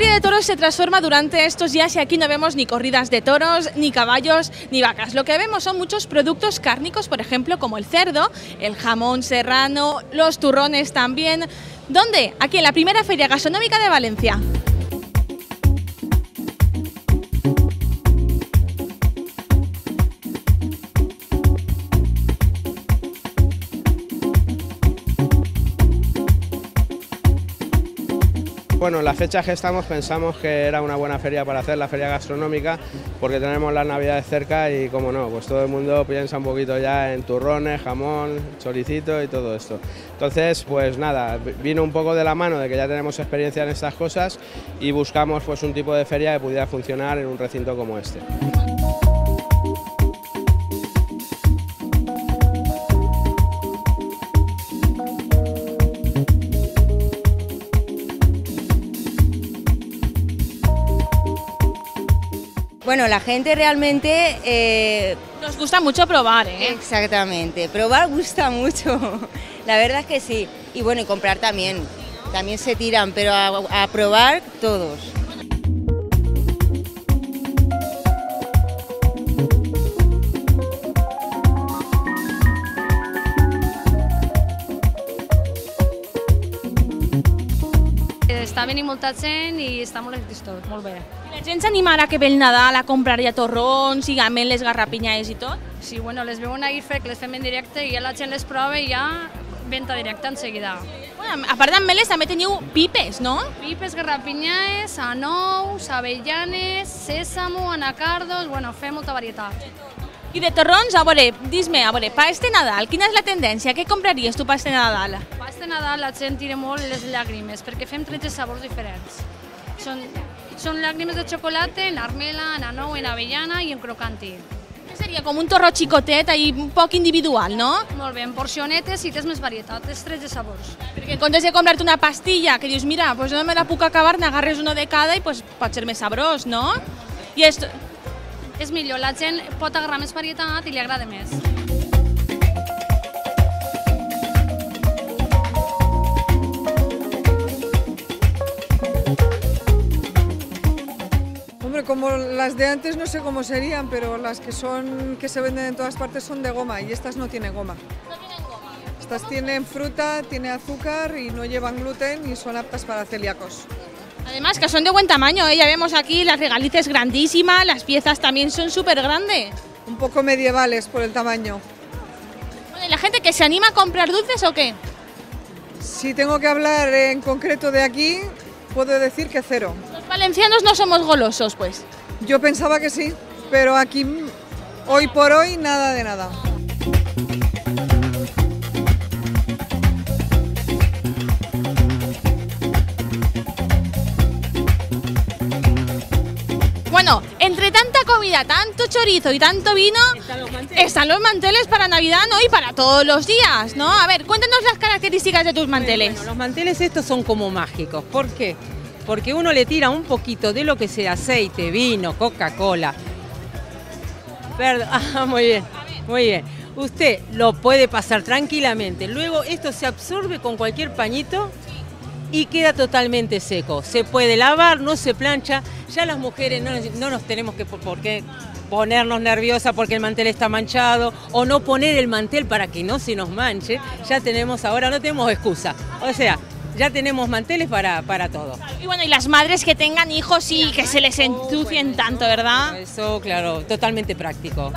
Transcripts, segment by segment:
La feria de toros se transforma durante estos días y aquí no vemos ni corridas de toros, ni caballos, ni vacas. Lo que vemos son muchos productos cárnicos, por ejemplo, como el cerdo, el jamón serrano, los turrones también. ¿Dónde? Aquí en la primera feria gastronómica de Valencia. Bueno, las fechas que estamos pensamos que era una buena feria para hacer, la feria gastronómica, porque tenemos las navidades cerca y, como no, pues todo el mundo piensa un poquito ya en turrones, jamón, choricito y todo esto. Entonces, pues nada, vino un poco de la mano de que ya tenemos experiencia en estas cosas y buscamos pues un tipo de feria que pudiera funcionar en un recinto como este. Bueno, la gente realmente... Nos gusta mucho probar, ¿eh? Exactamente, probar gusta mucho, la verdad es que sí. Y bueno, y comprar también se tiran, pero a probar todos. Està venint molta gent i està molt existit, molt bé. La gent s'animarà que ve el Nadal a comprar ja torrons i ametlles, garrapinyades i tot? Sí, bueno, les veuen ahir fer que les fem en directe i ja la gent les prova i ja venta directa en seguida. Bueno, a part d'ametlles també teniu pipes, no? Pipes, garrapinyades, anous, avellanes, sèsamo, anacardos, bueno, fem molta varietat. I de torrons, a veure, dis-me, a veure, per este Nadal, quina és la tendència? Què compraries tu per este Nadal? Per este Nadal la gent tira molt les llàgrimes, perquè fem 13 sabors diferents. Són llàgrimes de xocolata, en armela, en anou, en avellana i en crocanti. Seria com un torró xicotet, i un poc individual, no? Molt bé, en porcionetes i tens més varietat, tens 13 sabors. Perquè en comptes de comprar-te una pastilla, que dius, mira, pues no me la puc acabar, n'agarres uno de cada i pues, pot ser més sabrós, no? I esto... És millor, la gent pot agarrar més varietat i li agrada més. Hombre, como las de antes no sé cómo serían, pero las que se venden en todas partes son de goma y estas no tienen goma. No tienen goma. Estas tienen fruta, tienen azúcar y no llevan gluten y son aptas para celíacos. Además, que son de buen tamaño, ¿eh? Ya vemos aquí las regalices grandísimas, las piezas también son súper grandes. Un poco medievales por el tamaño. Bueno, ¿y la gente que se anima a comprar dulces o qué? Si tengo que hablar en concreto de aquí, puedo decir que cero. Los valencianos no somos golosos, pues. Yo pensaba que sí, pero aquí, hoy por hoy, nada de nada. Bueno, entre tanta comida, tanto chorizo y tanto vino, están los manteles para Navidad, ¿no? Y para todos los días, ¿no? A ver, cuéntanos las características de tus manteles. Bueno, los manteles estos son como mágicos. ¿Por qué? Porque uno le tira un poquito de lo que sea, aceite, vino, Coca-Cola. Muy bien, muy bien. Usted lo puede pasar tranquilamente. Luego esto se absorbe con cualquier pañito y queda totalmente seco. Se puede lavar, no se plancha. Ya las mujeres no nos tenemos que por qué ponernos nerviosas porque el mantel está manchado o no poner el mantel para que no se nos manche. Ya tenemos ahora, no tenemos excusa. O sea, ya tenemos manteles para todo. Y bueno, y las madres que tengan hijos y que se les ensucien tanto, ¿verdad? Eso, claro, totalmente práctico.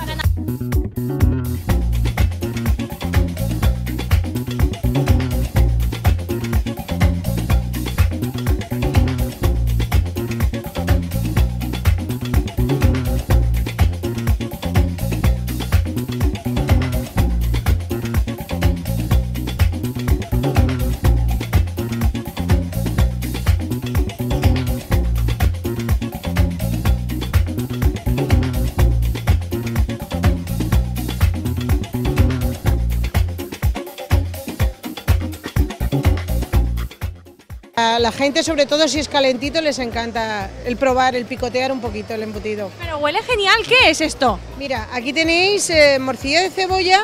A la gente, sobre todo si es calentito, les encanta el probar, el picotear un poquito el embutido. Pero huele genial, ¿qué es esto? Mira, aquí tenéis morcilla de cebolla,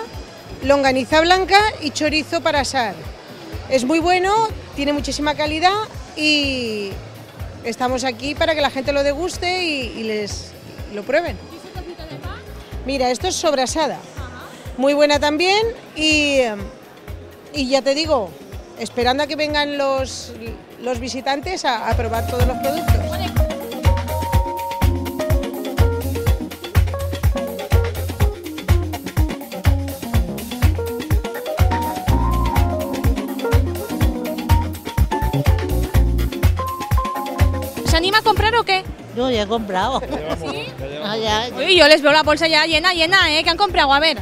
longaniza blanca y chorizo para asar. Es muy bueno, tiene muchísima calidad y estamos aquí para que la gente lo deguste y lo prueben. Mira, esto es sobrasada, muy buena también y ya te digo, esperando a que vengan los visitantes a probar todos los productos. ¿Se anima a comprar o qué? Yo ya he comprado. ¿Sí? Ya. Uy, yo les veo la bolsa ya llena, ¿eh? ¿Qué han comprado? A ver.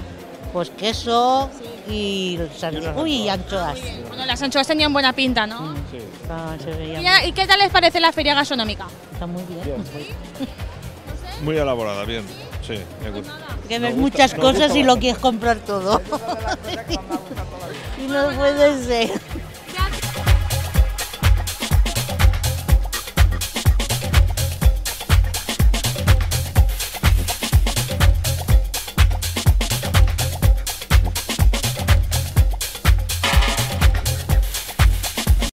Pues queso y anchoas. Bueno, las anchoas tenían buena pinta, ¿no? Sí. Se veía ¿Y qué tal les parece la feria gastronómica? Está muy bien. Muy elaborada, bien. Sí, me gusta. Que ves muchas cosas y lo quieres comprar todo. Y no puede ser.